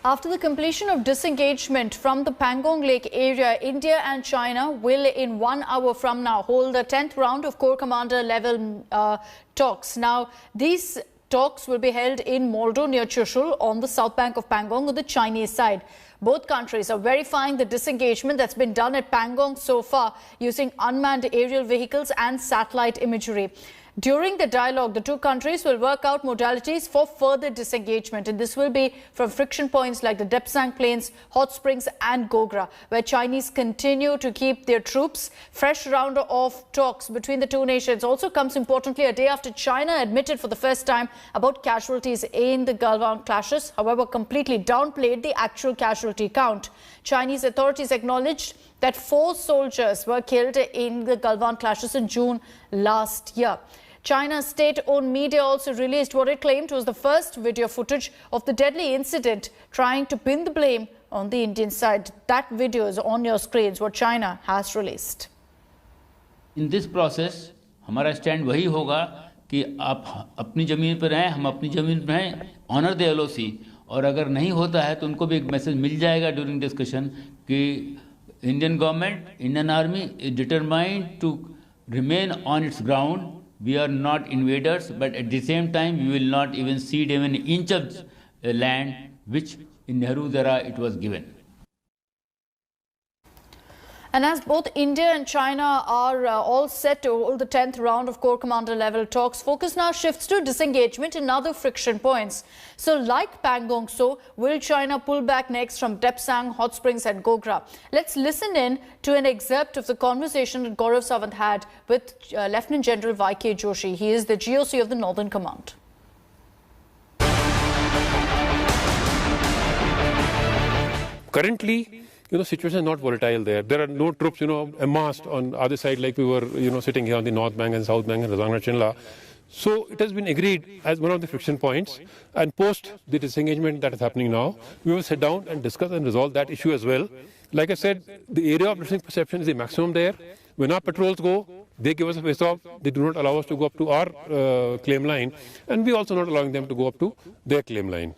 After the completion of disengagement from the Pangong Lake area, India and China will in 1 hour from now hold the 10th round of Corps Commander level talks. Now, these talks will be held in Moldo near Chushul on the south bank of Pangong on the Chinese side. Both countries are verifying the disengagement that's been done at Pangong so far using unmanned aerial vehicles and satellite imagery. During the dialogue, the two countries will work out modalities for further disengagement, and this will be from friction points like the Depsang Plains, Hot Springs and Gogra, where Chinese continue to keep their troops. Fresh round of talks between the two nations also comes importantly a day after China admitted for the first time about casualties in the Galwan clashes, however completely downplayed the actual casualty count. Chinese authorities acknowledged that 4 soldiers were killed in the Galwan clashes in June last year. China's state-owned media also released what it claimed was the first video footage of the deadly incident, trying to pin the blame on the Indian side. That video is on your screens, what China has released. In this process, हमारा stand वही होगा कि आप अपनी ज़मीन पर रहें, हम अपनी ज़मीन पर रहें, ऑनर द LOC, और अगर नहीं होता है तो उनको भी एक मैसेज मिल जाएगा ड्यूरिंग डिस्कशन कि Indian government, Indian army is determined to remain on its ground. We are not invaders, but at the same time, we will not even cede even an inch of land, which in Nehru's era it was given. And as both India and China are all set to hold the 10th round of Corps Commander level talks, focus now shifts to disengagement in other friction points. So like Pangong, will China pull back next from Depsang, Hot Springs and Gogra? Let's listen in to an excerpt of the conversation that Gaurav Sawant had with Lieutenant General Y.K. Joshi. He is the GOC of the Northern Command. Currently, situation is not volatile there. There are no troops, amassed on other side like we were, sitting here on the North Bank and South Bank and Razangna Chinla. So it has been agreed as one of the friction points, and post the disengagement that is happening now, we will sit down and discuss and resolve that issue as well. Like I said, the area of listening perception is the maximum there. When our patrols go, they give us a face-off. They do not allow us to go up to our claim line, and we also not allowing them to go up to their claim line.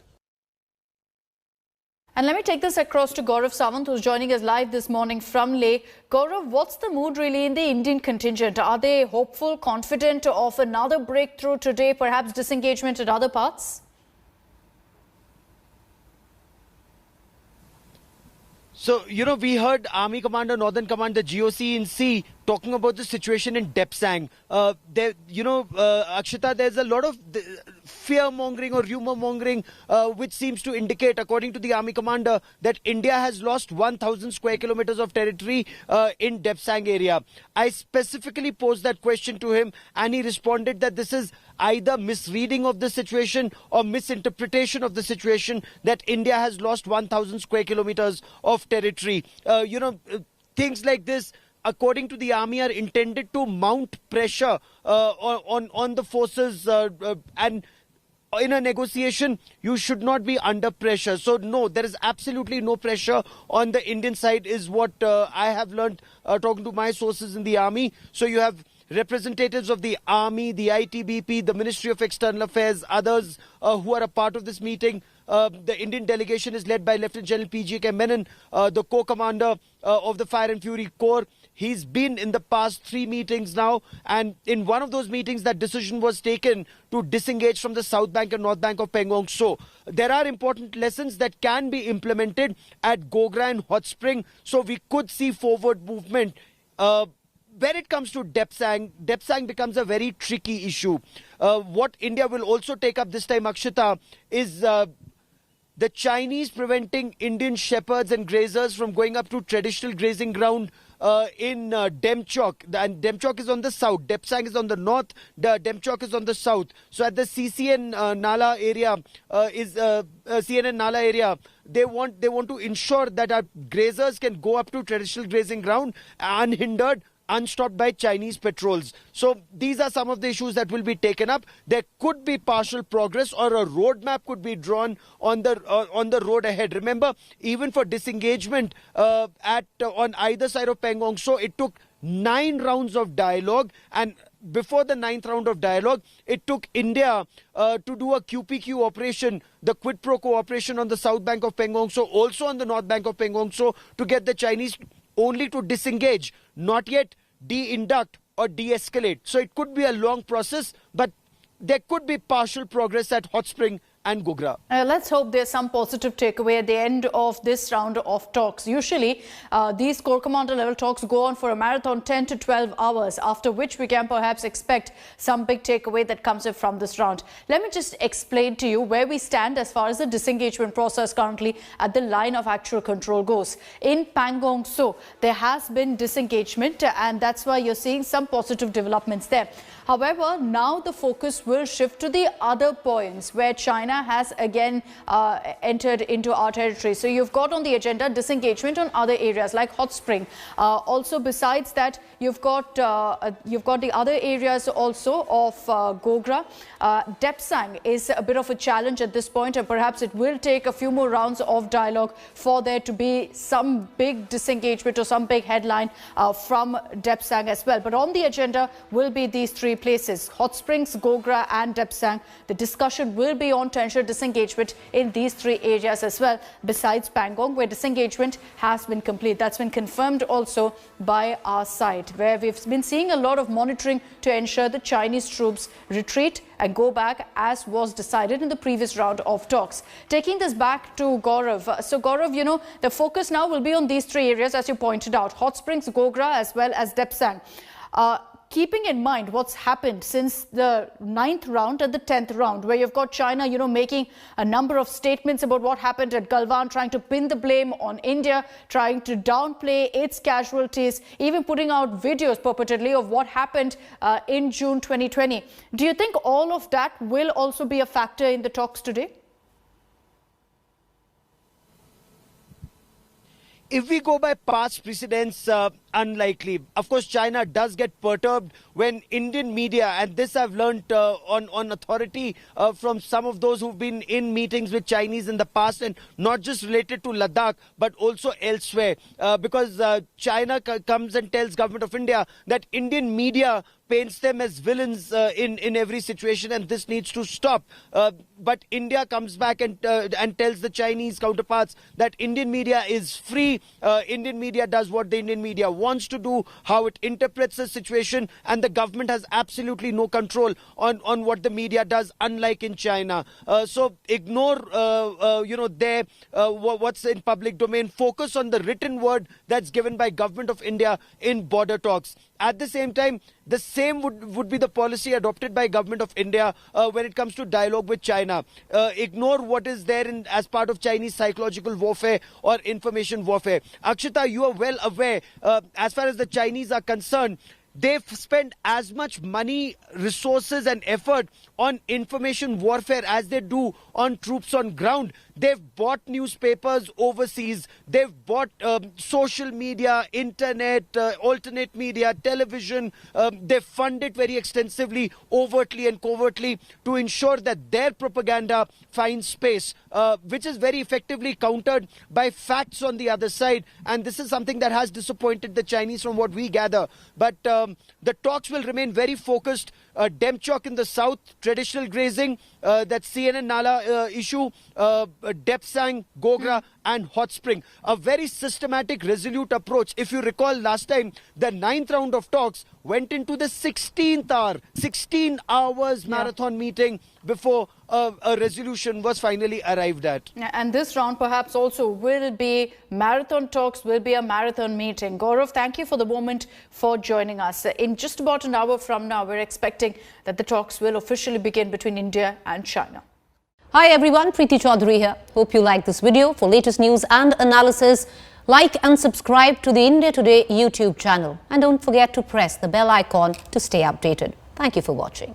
And let me take this across to Gaurav Sawant, who's joining us live this morning from Leh. Gaurav, what's the mood really in the Indian contingent? Are they hopeful, confident of another breakthrough today, perhaps disengagement at other parts? So, we heard Army Commander, Northern Command, the GOC in C, talking about the situation in Depsang. Akshita, there's a lot of fear-mongering or rumour-mongering, which seems to indicate, according to the Army Commander, that India has lost 1,000 square kilometers of territory in Depsang area. I specifically posed that question to him, and he responded that this is either misreading of the situation or misinterpretation of the situation, that India has lost 1,000 square kilometers of territory. Things like this, according to the army, are intended to mount pressure on the forces, and in a negotiation, you should not be under pressure. So, no, there is absolutely no pressure on the Indian side, is what I have learned talking to my sources in the army. So, you have representatives of the army, the ITBP, the Ministry of External Affairs, others who are a part of this meeting. The Indian delegation is led by Lieutenant General P.G.K. Menon, the co-commander of the Fire and Fury Corps. He's been in the past 3 meetings now, and in one of those meetings that decision was taken to disengage from the South Bank and North Bank of Pangong. So there are important lessons that can be implemented at Gogra and Hot Spring, so we could see forward movement. When it comes to Depsang becomes a very tricky issue. What India will also take up this time, Akshita, is the Chinese preventing Indian shepherds and grazers from going up to traditional grazing ground in Demchok. And Demchok is on the south, Depsang is on the north, Demchok is on the south. So at the CCN Nala area, CNN Nala area, they want to ensure that our grazers can go up to traditional grazing ground unhindered, unstopped by Chinese patrols. So these are some of the issues that will be taken up. There could be partial progress, or a roadmap could be drawn on the road ahead. Remember, even for disengagement on either side of Pangong, so it took 9 rounds of dialogue, and before the 9th round of dialogue, it took India to do a QPQ operation, the quid pro quo operation on the south bank of Pangong Tso, also on the north bank of Pangong Tso, to get the Chinese only to disengage, not yet de-induct or de-escalate. So it could be a long process, but there could be partial progress at Hot Spring and Gogra. Let's hope there's some positive takeaway at the end of this round of talks. Usually, these Corps Commander level talks go on for a marathon 10 to 12 hours, after which we can perhaps expect some big takeaway that comes in from this round. Let me just explain to you where we stand as far as the disengagement process currently at the line of actual control goes. In Pangong Tso, there has been disengagement, and that's why you're seeing some positive developments there. However, now the focus will shift to the other points where China has again entered into our territory. So you've got on the agenda disengagement on other areas like Hot Spring. Also, besides that, you've got the other areas also of Gogra. Depsang is a bit of a challenge at this point, and perhaps it will take a few more rounds of dialogue for there to be some big disengagement or some big headline from Depsang as well. But on the agenda will be these three places: Hot Springs, Gogra and Depsang. The discussion will be on to ensure disengagement in these three areas as well, besides Pangong, where disengagement has been complete. That's been confirmed also by our side, where we've been seeing a lot of monitoring to ensure the Chinese troops retreat and go back as was decided in the previous round of talks. Taking this back to Gaurav. So Gaurav, you know, the focus now will be on these three areas, as you pointed out: Hot Springs, Gogra as well as Depsang. Keeping in mind what's happened since the 9th round and the 10th round, where you've got China, you know, making a number of statements about what happened at Galwan, trying to pin the blame on India, trying to downplay its casualties, even putting out videos purportedly of what happened in June 2020. Do you think all of that will also be a factor in the talks today? If we go by past precedents, unlikely. Of course, China does get perturbed when Indian media, and this I've learnt on authority from some of those who've been in meetings with Chinese in the past, and not just related to Ladakh, but also elsewhere, because China comes and tells government of India that Indian media paints them as villains in every situation, and this needs to stop. But India comes back and tells the Chinese counterparts that Indian media is free. Indian media does what the Indian media wants to do, how it interprets the situation, and the government has absolutely no control on what the media does, unlike in China. So ignore, what's in public domain. Focus on the written word that's given by government of India in border talks. At the same time, the same would be the policy adopted by government of India when it comes to dialogue with China. Ignore what is there as part of Chinese psychological warfare or information warfare. Akshita, you are well aware, as far as the Chinese are concerned, they've spent as much money, resources and effort on information warfare as they do on troops on ground. They've bought newspapers overseas. They've bought social media, internet, alternate media, television. They've funded very extensively, overtly and covertly, to ensure that their propaganda finds space, which is very effectively countered by facts on the other side. And this is something that has disappointed the Chinese from what we gather. But the talks will remain very focused. Demchok in the south, traditional grazing, that CNN Nala issue, Depsang, Gogra and Hot Spring. A very systematic, resolute approach. If you recall last time, the 9th round of talks went into the 16th hour, 16 hours marathon meeting before a resolution was finally arrived at. And this round perhaps also will be marathon talks, will be a marathon meeting. Gaurav, thank you for the moment for joining us. In just about an hour from now, we're expecting that the talks will officially begin between India and China. Hi everyone, Preeti Chaudhary here. Hope you like this video. For latest news and analysis, like and subscribe to the India Today YouTube channel. And don't forget to press the bell icon to stay updated. Thank you for watching.